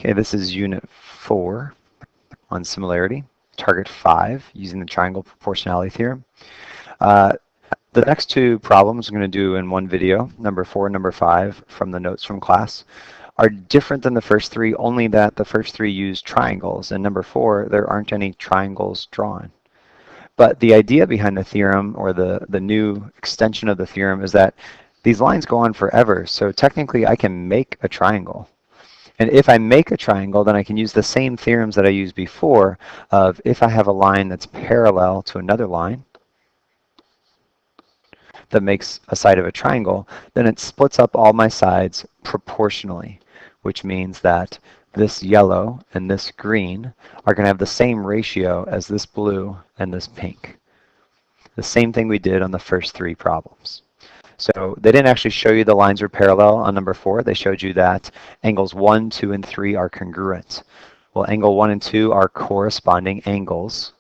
Okay, this is Unit 4 on similarity, Target 5, using the triangle proportionality theorem. The next two problems I'm going to do in one video, number 4 and number 5, from the notes from class, are different than the first three, only that the first three use triangles, and number 4, there aren't any triangles drawn. But the idea behind the theorem, or the new extension of the theorem, is that these lines go on forever, so technically I can make a triangle. And if I make a triangle, then I can use the same theorems that I used before of if I have a line that's parallel to another line that makes a side of a triangle, then it splits up all my sides proportionally, which means that this yellow and this green are going to have the same ratio as this blue and this pink. The same thing we did on the first three problems. So they didn't actually show you the lines were parallel on number 4. They showed you that angles 1, 2, and 3 are congruent. Well, angle 1 and 2 are corresponding angles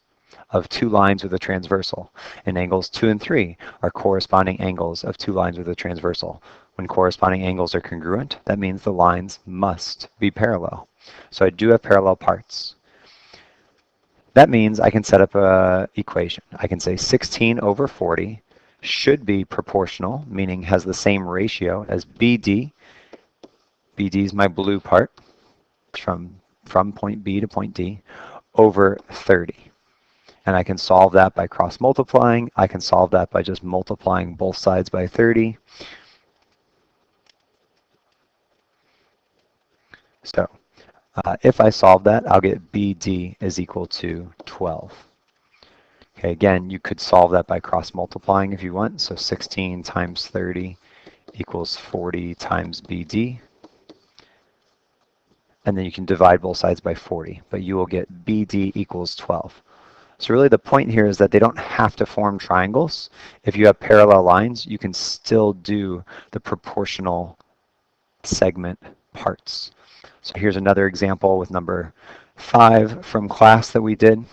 of two lines with a transversal. And angles 2 and 3 are corresponding angles of two lines with a transversal. When corresponding angles are congruent, that means the lines must be parallel. So I do have parallel parts. That means I can set up an equation. I can say 16 over 40 should be proportional, meaning has the same ratio as BD. BD is my blue part from point B to point D over 30. And I can solve that by cross multiplying. I can solve that by just multiplying both sides by 30. So if I solve that, I'll get BD is equal to 12. Okay, again, you could solve that by cross multiplying if you want. So 16 times 30 equals 40 times BD. And then you can divide both sides by 40, but you will get BD equals 12. So really the point here is that they don't have to form triangles. If you have parallel lines, you can still do the proportional segment parts. So here's another example with number 5 from class that we did.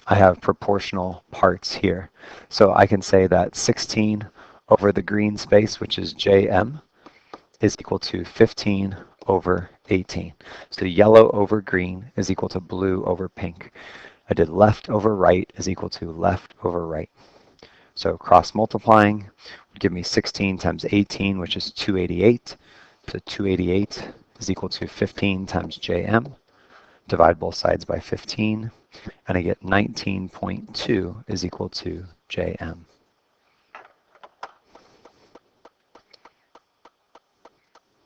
I have proportional parts here. So I can say that 16 over the green space, which is JM, is equal to 15 over 18. So yellow over green is equal to blue over pink. I did left over right is equal to left over right. So cross multiplying would give me 16 times 18, which is 288. So 288 is equal to 15 times JM. Divide both sides by 15, and I get 19.2 is equal to JM.